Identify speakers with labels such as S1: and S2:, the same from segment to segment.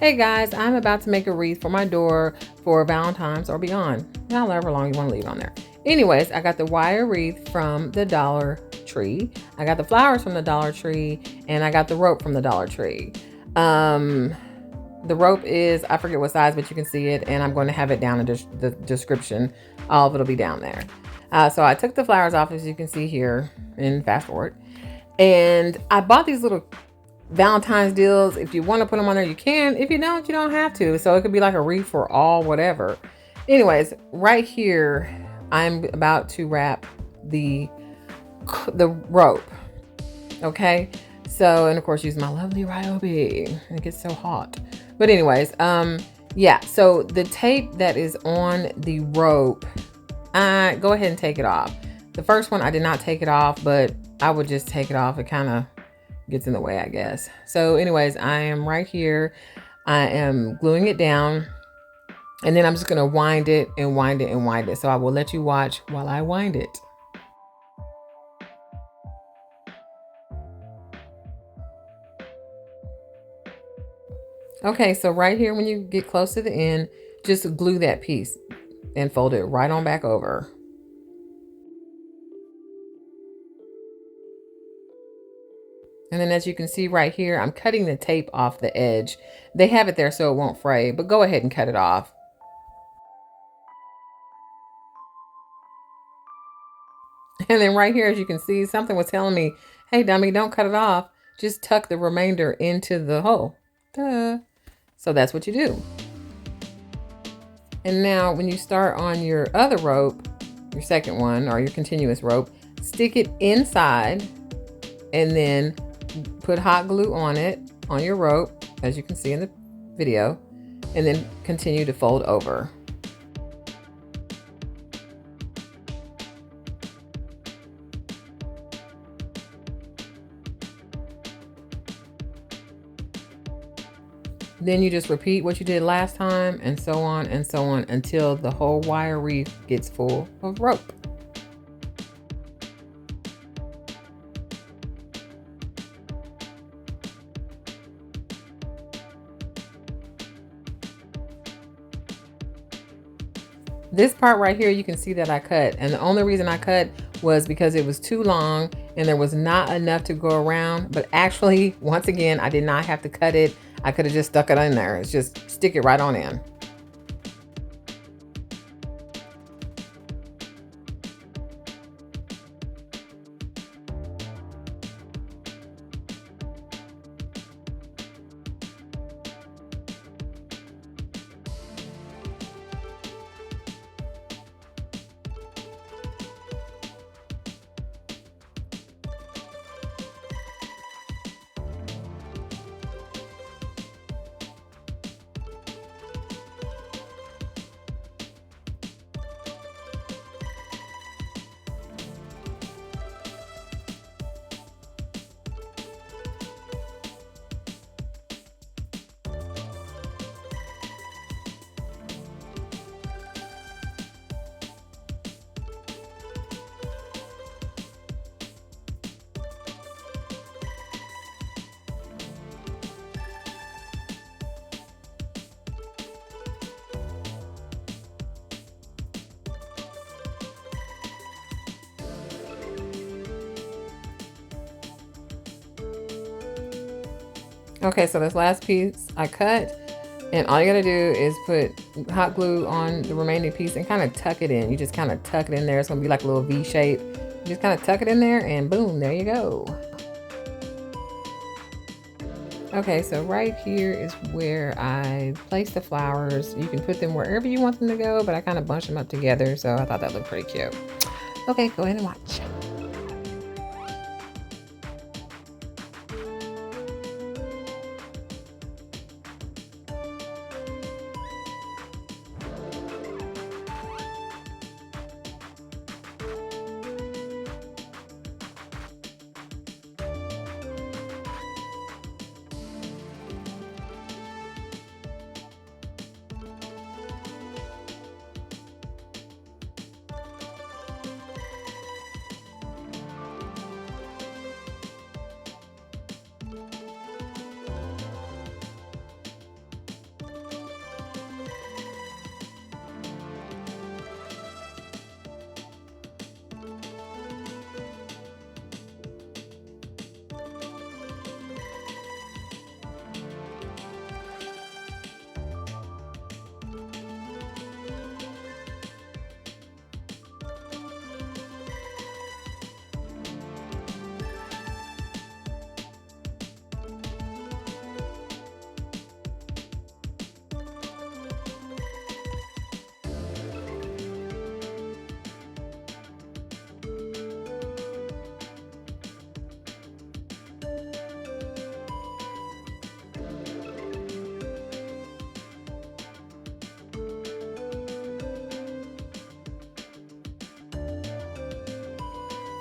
S1: Hey guys, I'm about to make a wreath for my door for Valentine's or beyond. However long you want to leave on there. Anyways, I got the wire wreath from the Dollar Tree. I got the flowers from the Dollar Tree, and I got the rope from the Dollar Tree. The rope is, I forget what size, but you can see it, and I'm going to have it down in the description. All of it will be down there. So I took the flowers off, as you can see here, and fast forward. And I bought these little Valentine's deals. If you want to put them on there, you can. If you don't, you don't have to. So it could be like a wreath for all, whatever. Anyways, right here, I'm about to wrap the rope. Okay. So, and of course, use my lovely Ryobi. It gets so hot. But anyways, yeah. So the tape that is on the rope, go ahead and take it off. The first one, I did not take it off, but I would just take it off. It kind of gets in the way, I guess. So anyways, I am right here. I am gluing it down, and then I'm just going to wind it and wind it and wind it. So I will let you watch while I wind it. Okay, so right here, when you get close to the end, just glue that piece and fold it right on back over. And then as you can see right here, I'm cutting the tape off the edge. They have it there so it won't fray, but go ahead and cut it off. And then right here, as you can see, something was telling me, hey, dummy, don't cut it off. Just tuck the remainder into the hole. Duh. So that's what you do. And now when you start on your other rope, your second one, or your continuous rope, stick it inside and then put hot glue on it, on your rope, as you can see in the video, and then continue to fold over. Then you just repeat what you did last time, and so on and so on until the whole wire wreath gets full of rope. This part right here, you can see that I cut, and the only reason I cut was because it was too long and there was not enough to go around. But actually, once again, I did not have to cut it. I could have just stuck it in there. It's just stick it right on in. Okay, so this last piece I cut, and all you gotta do is put hot glue on the remaining piece and kind of tuck it in. You just kind of tuck it in there. It's gonna be like a little V shape. You just kind of tuck it in there and boom, there you go. Okay, so right here is where I place the flowers. You can put them wherever you want them to go, but I kind of bunched them up together, so I thought that looked pretty cute. Okay, go ahead and watch.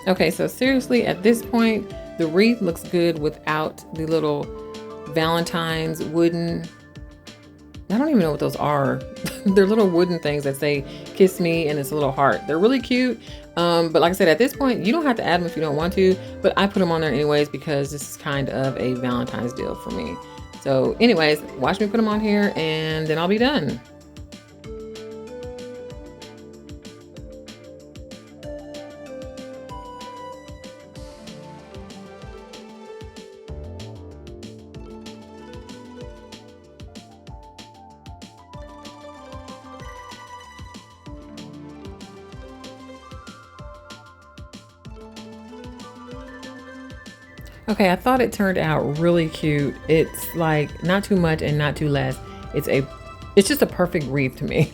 S1: Okay, so seriously, at this point, the wreath looks good without the little Valentine's wooden, I don't even know what those are. They're little wooden things that say kiss me and it's a little heart. They're really cute. But like I said, at this point, you don't have to add them if you don't want to, but I put them on there anyways because this is kind of a Valentine's deal for me. So anyways, watch me put them on here and then I'll be done. Okay, I thought it turned out really cute. It's like not too much and not too less. It's just a perfect wreath to me.